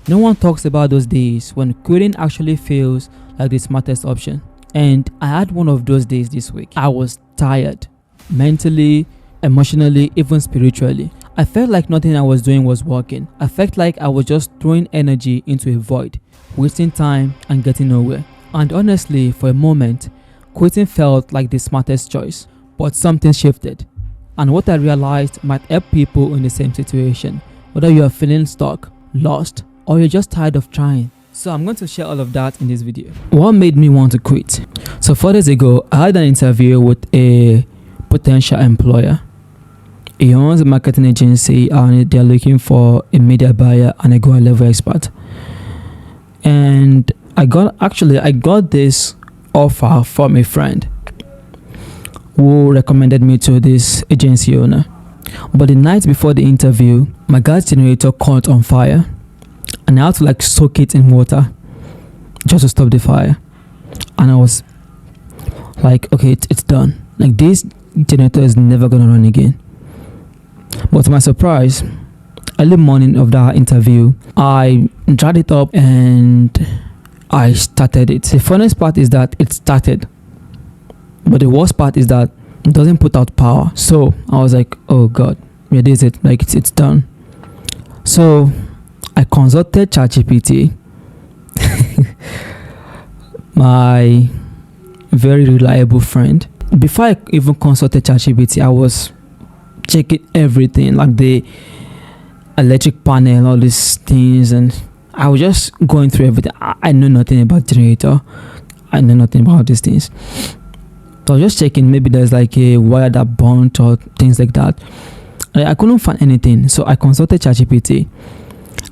No one talks about those days when quitting actually feels like the smartest option. And I had one of those days this week. I was tired, mentally, emotionally, even spiritually. I felt like nothing I was doing was working. I felt like I was just throwing energy into a void, wasting time and getting nowhere. And honestly, for a moment, quitting felt like the smartest choice. But something shifted. And what I realized might help people in the same situation, whether you are feeling stuck, lost, or you're just tired of trying. So I'm going to share all of that in this video. What made me want to quit? So 4 days ago, I had an interview with a potential employer. He owns a marketing agency and they're looking for a media buyer and a go level expert. And I got this offer from a friend who recommended me to this agency owner. But the night before the interview, my gas generator caught on fire. And I had to soak it in water just to stop the fire. And I was like, okay, it's done. This generator is never gonna run again. But to my surprise, early morning of that interview, I dried it up and I started it. The funniest part is that it started, but the worst part is that it doesn't put out power. So I was like, oh god, yeah, this is it. It's done. So I consulted ChatGPT, my very reliable friend. Before I even consulted ChatGPT, I was checking everything, like the electric panel, all these things, and I was just going through everything. I know nothing about generator. I know nothing about these things. So I was just checking, maybe there's a wire that burnt or things like that. I couldn't find anything, so I consulted ChatGPT.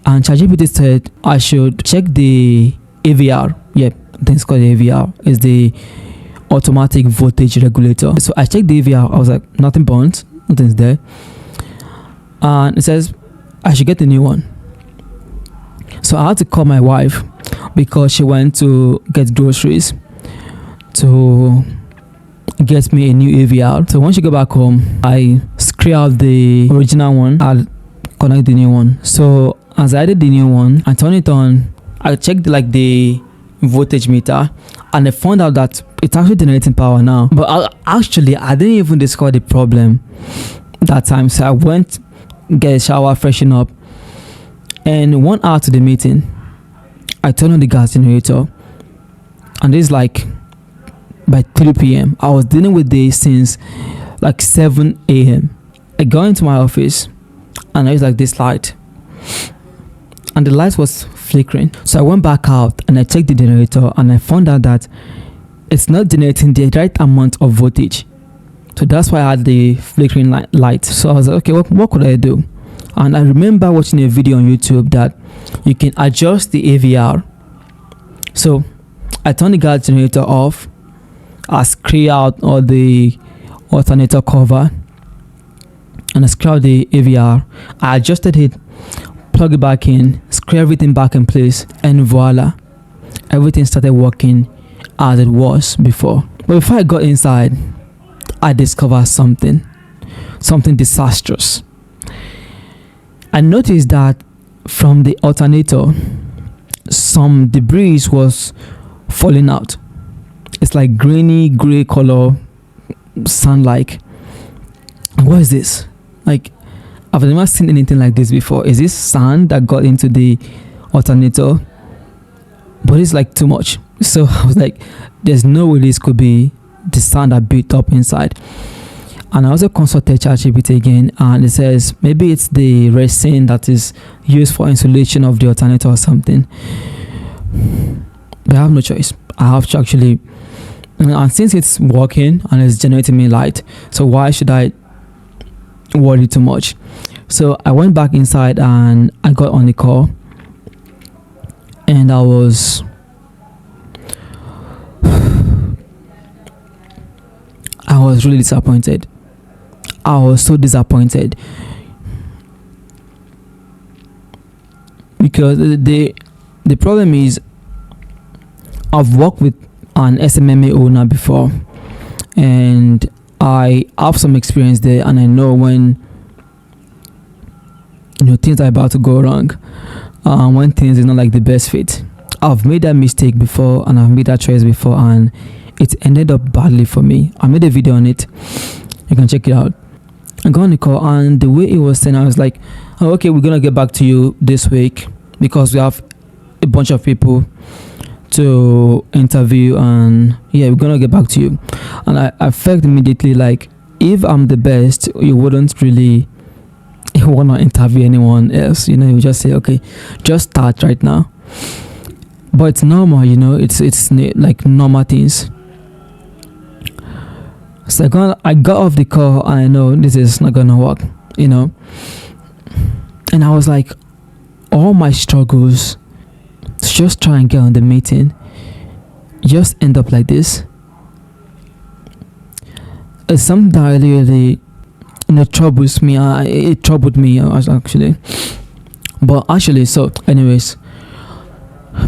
And ChatGPT said I should check the AVR. Yeah, I think it's called the AVR. It's the automatic voltage regulator. So I checked the AVR. I was like, nothing burnt, nothing's there. And it says I should get a new one. So I had to call my wife because she went to get groceries to get me a new AVR. So once she got back home, I screwed out the original one. I'll connect the new one. So as I did the new one, I turned it on. I checked the voltage meter, and I found out that it's actually generating power now. But I didn't even discover the problem that time. So I went get a shower, freshen up, and 1 hour to the meeting, I turned on the gas generator, and it's by 3 p.m. I was dealing with this since 7 a.m. I got into my office, and I was this light, and the light was flickering. So I went back out and I checked the generator, and I found out that it's not generating the right amount of voltage. So that's why I had the flickering light. So I was like, okay, what could I do? And I remember watching a video on YouTube that you can adjust the AVR. So I turned the gas generator off. I screwed out all the alternator cover, and I screwed out the AVR. I adjusted it, plug it back in, screw everything back in place, and voila, everything started working as it was before. But before I got inside, I discovered something disastrous. I noticed that from the alternator, some debris was falling out. It's grainy gray color, sand-like. What is this? I've never seen anything like this before. Is this sand that got into the alternator? But it's too much. So I was like, there's no way this could be the sand that built up inside. And I also consulted ChatGPT again, and it says maybe it's the resin that is used for insulation of the alternator or something. But I have no choice. I have to actually, and since it's working and it's generating me light, so why should I worry too much? So I went back inside and I got on the call, and I was really disappointed. I was so disappointed because the problem is I've worked with an SMMA owner before, and I have some experience there, and I know when things are about to go wrong. when things is not like the best fit. I've made that mistake before, and I've made that choice before, and it ended up badly for me. I made a video on it. You can check it out. I got on the call, and the way it was saying, I was like, oh, okay, we're gonna get back to you this week because we have a bunch of people to interview, and yeah, we're gonna get back to you. And I felt immediately like, if I'm the best, you wouldn't really want to interview anyone else. You just say, okay, just start right now. But it's normal, it's like normal things. So I got off the call, and I know this is not gonna work, and I was like, all my struggles to just try and get on the meeting just end up like this. It's something that really troubles me. It troubled me actually. But actually, so anyways,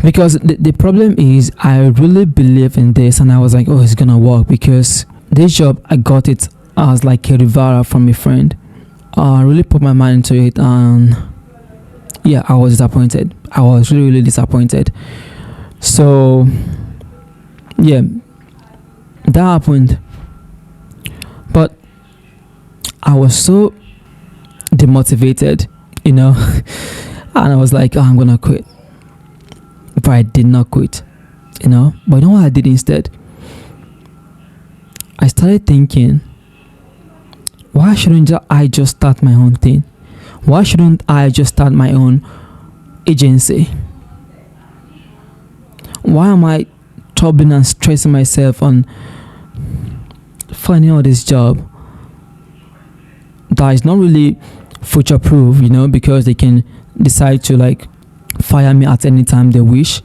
because the problem is, I really believe in this, and I was like, oh, it's gonna work, because this job, I got it as like a referral from a friend. I really put my mind into it, and yeah, I was disappointed. I was really, really disappointed. So yeah, that happened. But I was so demotivated, and I was like, oh, I'm gonna quit. But I did not quit, But you know what I did instead? I started thinking, why shouldn't I just start my own thing? Why shouldn't I just start my own agency? Why am I troubling and stressing myself on finding out this job that is not really future proof, because they can decide to like fire me at any time they wish?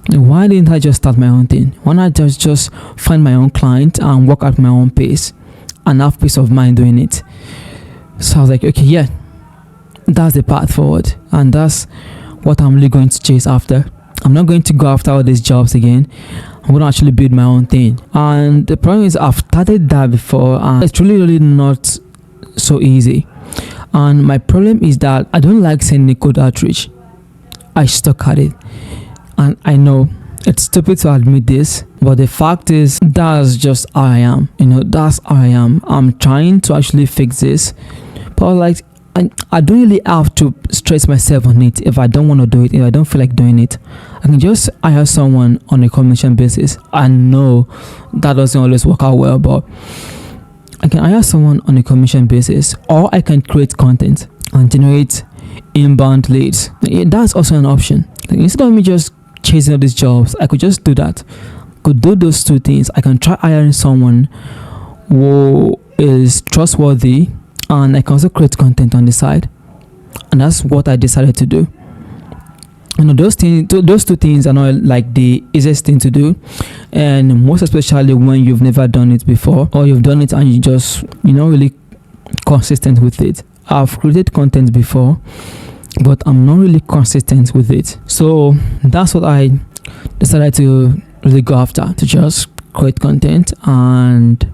Why didn't I just start my own thing? Why not just find my own client and work at my own pace and have peace of mind doing it? So I was like, okay, yeah, that's the path forward, and that's what I'm really going to chase after. I'm not going to go after all these jobs again. I'm going to actually build my own thing. And the problem is, I've started that before, and it's really not so easy. And my problem is that I don't like sending code outreach. I stuck at it, and I know it's stupid to admit this, but the fact is, that's just how I am. That's how I am. I'm trying to actually fix this, but like, I don't really have to stress myself on it. If I don't want to do it, if I don't feel like doing it, I can just hire someone on a commission basis. I know that doesn't always work out well, but I can hire someone on a commission basis, or I can create content and generate inbound leads. That's also an option. Like, instead of me just chasing all these jobs, I could just do that. Could do those two things. I can try hiring someone who is trustworthy, and I can also create content on the side. And that's what I decided to do. Those two things are not like the easiest thing to do, and most especially when you've never done it before, or you've done it and you just really consistent with it. I've created content before, but I'm not really consistent with it. So that's what I decided to really go after, to just create content and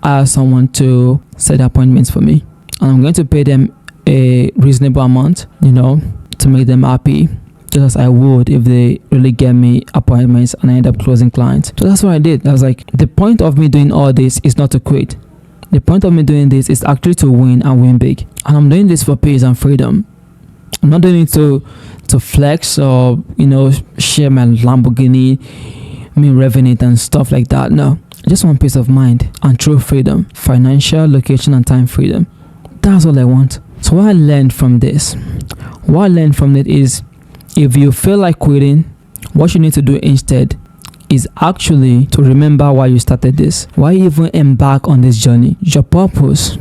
hire someone to set appointments for me. And I'm going to pay them a reasonable amount, to make them happy, just as I would if they really get me appointments and I end up closing clients. So that's what I did. I was like, the point of me doing all this is not to quit. The point of me doing this is actually to win and win big. And I'm doing this for peace and freedom. I'm not doing it to flex or share my Lamborghini, revenue and stuff like that. No, I just want peace of mind and true freedom, financial, location and time freedom. That's all I want. So what I learned from this, is, if you feel like quitting, what you need to do instead is actually to remember why you started this, why you even embark on this journey, your purpose.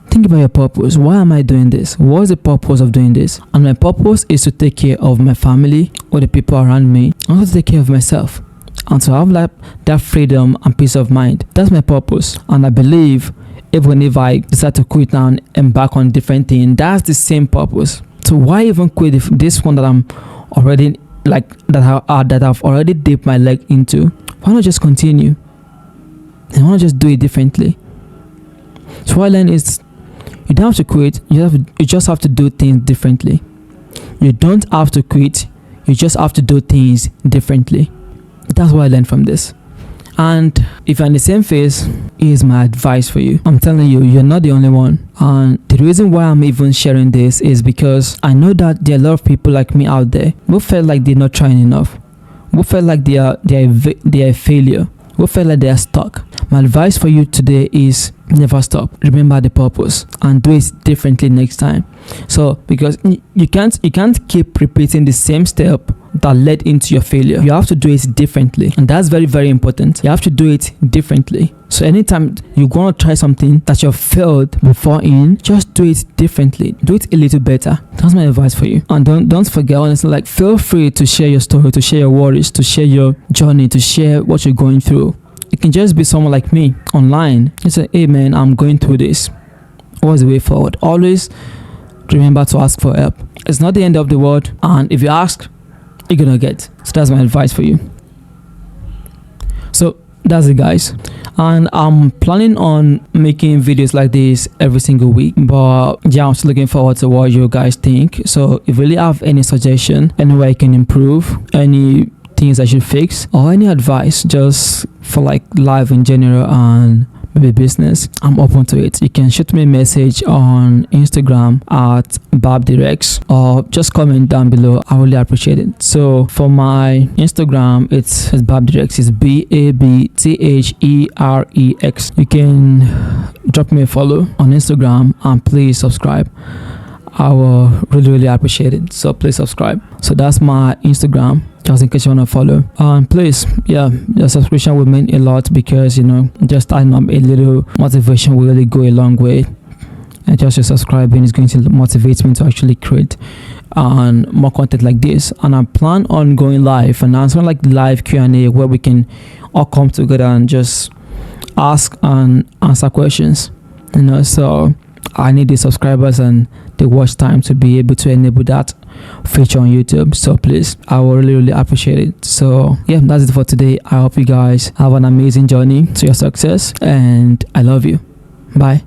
Think about your purpose. Why am I doing this? What's the purpose of doing this? And my purpose is to take care of my family or the people around me, and also to take care of myself, and to have that freedom and peace of mind. That's my purpose. And I believe even if I decide to quit now and embark on different things, that's the same purpose. So why even quit if this one that I'm already that I've already dipped my leg into? Why not just continue? And why not just do it differently? So what I learned is, you don't have to quit. You just have to do things differently. You don't have to quit, you just have to do things differently. That's what I learned from this. And if you're in the same phase, here's my advice for you. I'm telling you, you're not the only one. And the reason why I'm even sharing this is because I know that there are a lot of people like me out there who felt like they're not trying enough, who felt like they are a failure, who felt like they are stuck. My advice for you today is never stop. Remember the purpose and do it differently next time. So because you can't keep repeating the same step that led into your failure. You have to do it differently, and that's very, very important. You have to do it differently. So anytime you want to try something that you've failed before in, just do it differently. Do it a little better. That's my advice for you. And don't forget, honestly, like, feel free to share your story, to share your worries, to share your journey, to share what you're going through. It can just be someone like me online. You say, hey man, I'm going through this. What's the way forward? Always remember to ask for help. It's not the end of the world, and if you ask, you're gonna get. So that's my advice for you. So that's it, guys, and I'm planning on making videos like this every single week, but yeah, I'm still looking forward to what you guys think. So if you really have any suggestion, any way I can improve, any things I should fix, or any advice just for like life in general and maybe business, I'm open to it. You can shoot me a message on Instagram at BabDirex, or just comment down below. I really appreciate it. So for my Instagram, it's BabDirex. It's BABTHEREX. You can drop me a follow on Instagram, and please subscribe. I will really appreciate it. So please subscribe. So that's my Instagram, just in case you want to follow. And please, yeah, the subscription will mean a lot, because just adding up a little motivation will really go a long way. And just your subscribing is going to motivate me to actually create more content like this. And I plan on going live and answering like live Q&A, where we can all come together and just ask and answer questions. So I need the subscribers and the watch time to be able to enable that feature on YouTube. So please, I will really appreciate it. So yeah, that's it for today. I hope you guys have an amazing journey to your success, and I love you. Bye.